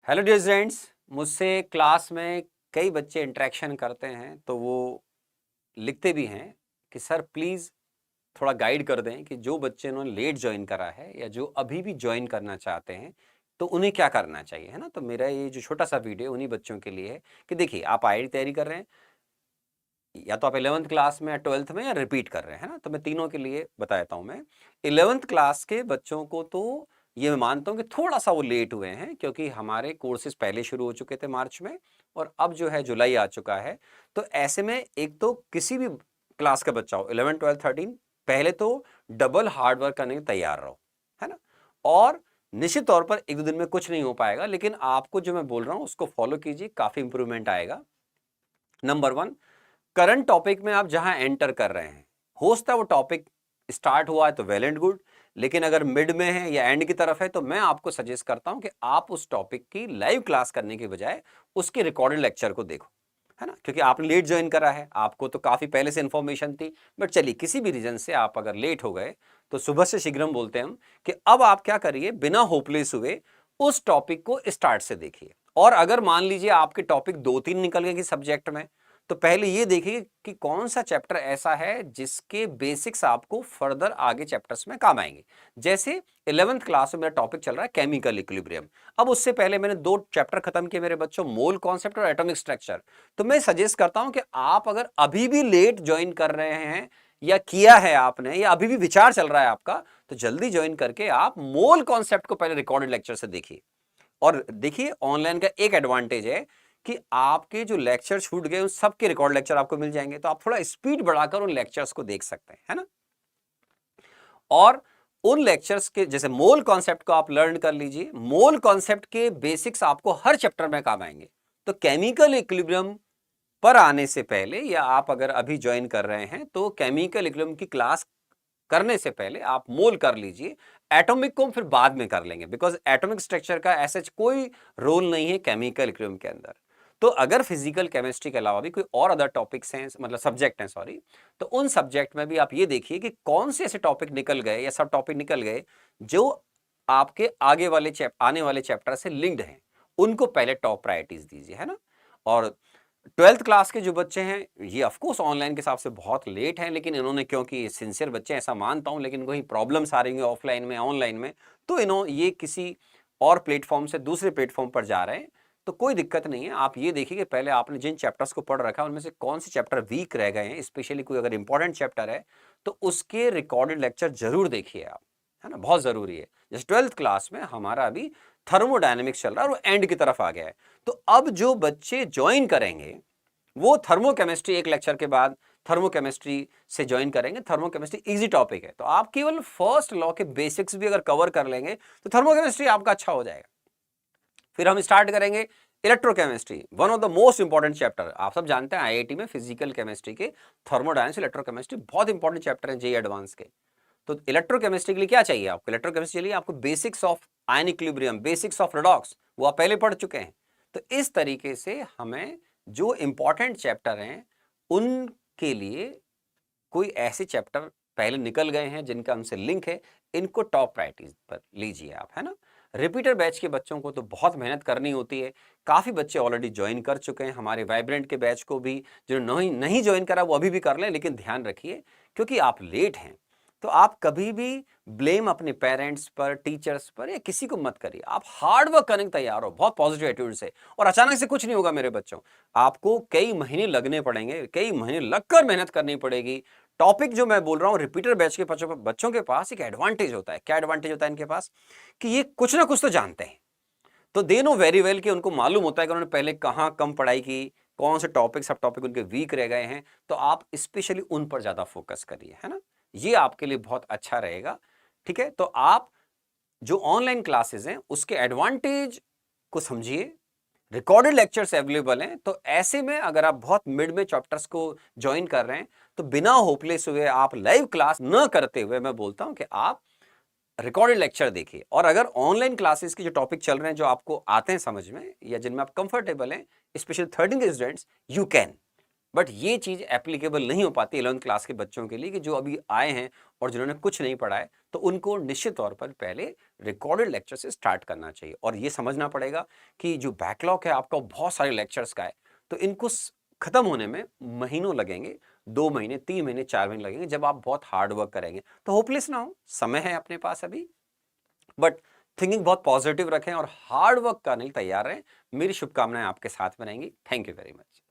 Hello dear students, मुझसे class में कई बच्चे इंटरेक्शन करते हैं तो वो लिखते भी हैं कि सर प्लीज़ थोड़ा गाइड कर दें कि जो बच्चे उन्होंने लेट ज्वाइन करा है या जो अभी भी ज्वाइन करना चाहते हैं तो उन्हें क्या करना चाहिए, है ना। तो मेरा ये जो छोटा सा वीडियो उन्हीं बच्चों के लिए है कि देखिए आप आईआईटी तैयारी कर रहे हैं या तो आप 11th क्लास में या 12th में या रिपीट कर रहे हैं, है ना। तो मैं तीनों के लिए बता देता हूँ। मैं 11th क्लास के बच्चों को तो ये मैं मानता हूँ कि थोड़ा सा वो लेट हुए हैं क्योंकि हमारे कोर्सेज पहले शुरू हो चुके थे मार्च में और अब जो है जुलाई आ चुका है। तो ऐसे में एक तो किसी भी क्लास का बच्चा हो 11 12 13 पहले तो डबल हार्ड वर्क करने के तैयार रहो, है ना। और निश्चित तौर पर एक दो दिन में कुछ नहीं हो पाएगा, लेकिन आपको जो मैं बोल रहा हूँ उसको फॉलो कीजिए, काफी इंप्रूवमेंट आएगा। नंबर 1, करंट टॉपिक में आप जहां एंटर कर रहे हैं, हो सकता है वो टॉपिक स्टार्ट हुआ है तो वेल एंड गुड, लेकिन अगर मिड में है या एंड की तरफ है तो मैं आपको सजेस्ट करता हूं कि आप उस टॉपिक की लाइव क्लास करने के बजाय उसके रिकॉर्डेड लेक्चर को देखो, है ना। क्योंकि आपने लेट ज्वाइन करा है, आपको तो काफी पहले से इंफॉर्मेशन थी, बट चलिए किसी भी रीजन से आप अगर लेट हो गए तो सुबह से शीघ्रम बोलते हैं हम कि अब आप क्या करिए, बिना होपलेस हुए उस टॉपिक को स्टार्ट से देखिए। और अगर मान लीजिए आपके टॉपिक 2-3 निकल गए किसी सब्जेक्ट में, तो पहले ये देखिए कि कौन सा चैप्टर ऐसा है जिसके बेसिक्स आपको फर्दर आगे चैप्टर्स में काम आएंगे। जैसे 11th क्लास में मेरा टॉपिक चल रहा है केमिकल इक्विलिब्रियम। अब उससे पहले मैंने 2 चैप्टर खत्म किए मेरे बच्चों, मोल कॉन्सेप्ट और एटॉमिक स्ट्रक्चर। तो मैं सजेस्ट करता हूं कि आप अगर अभी भी लेट ज्वाइन कर रहे हैं या किया है आपने या अभी भी विचार चल रहा है आपका, तो जल्दी ज्वाइन करके आप मोल कॉन्सेप्ट को पहले रिकॉर्डेड लेक्चर से देखिए। और देखिए ऑनलाइन का एक एडवांटेज है कि आपके जो लेक्चर छूट गए उन सबके रिकॉर्ड लेक्चर आपको मिल जाएंगे, तो आप थोड़ा स्पीड बढ़ाकर उन लेक्चर्स को देख सकते हैं, है ना। और उन लेक्चर्स के जैसे मोल कॉन्सेप्ट को आप लर्न कर लीजिए, मोल कॉन्सेप्ट के बेसिक्स आपको हर चैप्टर में काम आएंगे। तो केमिकल इक्विलिब्रियम पर आने से पहले या आप अगर अभी ज्वाइन कर रहे हैं तो केमिकल इक्विलिब्रियम की क्लास करने से पहले आप मोल कर लीजिए। एटॉमिक को हम फिर बाद में कर लेंगे, बिकॉज एटॉमिक स्ट्रक्चर का ऐसा कोई रोल नहीं है केमिकल इक्विलिब्रियम के अंदर। तो अगर फिजिकल केमिस्ट्री के अलावा भी कोई और अदर टॉपिक्स हैं, मतलब सब्जेक्ट हैं सॉरी, तो उन सब्जेक्ट में भी आप ये देखिए कि कौन से ऐसे टॉपिक निकल गए या सब टॉपिक निकल गए जो आपके आगे वाले आने वाले चैप्टर से लिंक्ड हैं, उनको पहले टॉप प्रायोरिटीज दीजिए, है ना। और 12th क्लास के जो बच्चे हैं ये ऑफकोर्स ऑनलाइन के हिसाब से बहुत लेट हैं, लेकिन इन्होंने, क्योंकि सिंसियर बच्चे ऐसा मानता हूं, लेकिन वही प्रॉब्लम्स आ रही हैं ऑफलाइन में ऑनलाइन में, तो ये किसी और प्लेटफॉर्म से दूसरे प्लेटफॉर्म पर जा रहे हैं। तो कोई दिक्कत नहीं है, आप ये देखिए कि पहले आपने जिन चैप्टर्स को पढ़ रखा है उनमें से कौन से चैप्टर वीक रह गए हैं, स्पेशली कोई अगर इंपॉर्टेंट चैप्टर है तो उसके रिकॉर्डेड लेक्चर जरूर देखिए आप, है ना, बहुत जरूरी है। जैसे 12th क्लास में हमारा अभी थर्मोडायनेमिक्स चल रहा है और वो एंड की तरफ आ गया है, तो अब जो बच्चे ज्वाइन करेंगे वो थर्मोकेमिस्ट्री एक लेक्चर के बाद थर्मोकेमिस्ट्री से ज्वाइन करेंगे। थर्मोकेमिस्ट्री इजी टॉपिक है, तो आप केवल फर्स्ट लॉ के बेसिक्स भी अगर कवर कर लेंगे तो थर्मोकेमिस्ट्री आपका अच्छा हो जाएगा। फिर हम स्टार्ट करेंगे electrochemistry, one of the most important chapter. आप सब जानते हैं आईआईटी में फिजिकल केमिस्ट्री के थर्मोडायनेमिक्स इलेक्ट्रोकेमिस्ट्री बहुत इंपॉर्टेंट चैप्टर है जेईई एडवांस के। तो इलेक्ट्रोकेमिस्ट्री के लिए क्या चाहिए आपको, इलेक्ट्रोकेमिस्ट्री के लिए आपको basics of ion equilibrium, basics of redox, वो आप पहले पढ़ चुके हैं। तो इस तरीके से हमें जो इंपॉर्टेंट चैप्टर हैं उनके लिए कोई ऐसे चैप्टर पहले निकल गए हैं जिनका हमसे लिंक है, इनको टॉप प्रायोरिटीज पर लीजिए आप, है ना। रिपीटर बैच के बच्चों को तो बहुत मेहनत करनी होती है, काफी बच्चे ऑलरेडी ज्वाइन कर चुके हैं। हमारे वाइब्रेंट के बैच को भी जो नहीं ज्वाइन करा वो अभी भी कर लें, लेकिन ध्यान रखिए क्योंकि आप लेट हैं तो आप कभी भी ब्लेम अपने पेरेंट्स पर, टीचर्स पर या किसी को मत करिए। आप हार्ड वर्क करने तैयार हो बहुत पॉजिटिव एटीट्यूड से, और अचानक से कुछ नहीं होगा मेरे बच्चों। आपको कई महीने लगने पड़ेंगे, कई महीने लगकर मेहनत करनी पड़ेगी। टॉपिक जो मैं बोल रहा हूं, रिपीटर बैच के बच्चों के पास एक एडवांटेज होता है। क्या एडवांटेज होता है इनके पास, कि ये कुछ ना कुछ तो जानते हैं। तो दे नो वेरी वेल कि उनको मालूम होता है कि उन्होंने पहले कहां कम पढ़ाई की, कौन से टॉपिक सब टॉपिक उनके वीक रह गए हैं। तो आप स्पेशली उन पर ज्यादा फोकस करिए, है ना, ये आपके लिए बहुत अच्छा रहेगा। ठीक है, तो आप जो ऑनलाइन क्लासेस हैं उसके एडवांटेज को समझिए। रिकॉर्डेड लेक्चर्स अवेलेबल हैं, तो ऐसे में अगर आप बहुत मिड में चैप्टर्स को ज्वाइन कर रहे हैं तो बिना होपलेस हुए, आप लाइव क्लास न करते हुए, मैं बोलता हूं कि आप रिकॉर्डेड लेक्चर देखिए। और अगर ऑनलाइन क्लासेस के जो टॉपिक चल रहे हैं जो आपको आते हैं समझ में या जिनमें आप कंफर्टेबल हैं, स्पेशली 13 के स्टूडेंट्स, यू कैन, बट ये चीज़ एप्लीकेबल नहीं हो पाती 11th क्लास के बच्चों के लिए कि जो अभी आए हैं और जिन्होंने कुछ नहीं पढ़ा है, तो उनको निश्चित तौर पर पहले रिकॉर्डेड लेक्चर से स्टार्ट करना चाहिए और ये समझना पड़ेगा कि जो बैकलॉग है आपका बहुत सारे लेक्चर्स का है, तो इनको खत्म होने में महीनों लगेंगे, 2 महीने, 3 महीने, 4 महीने लगेंगे जब आप बहुत हार्ड वर्क करेंगे। तो होपलेस ना हो, समय है अपने पास अभी, बट थिंकिंग बहुत पॉजिटिव रखें और हार्ड वर्क करने के लिए तैयार रहें। मेरी शुभकामनाएं आपके साथ में रहेंगी। Thank you very much.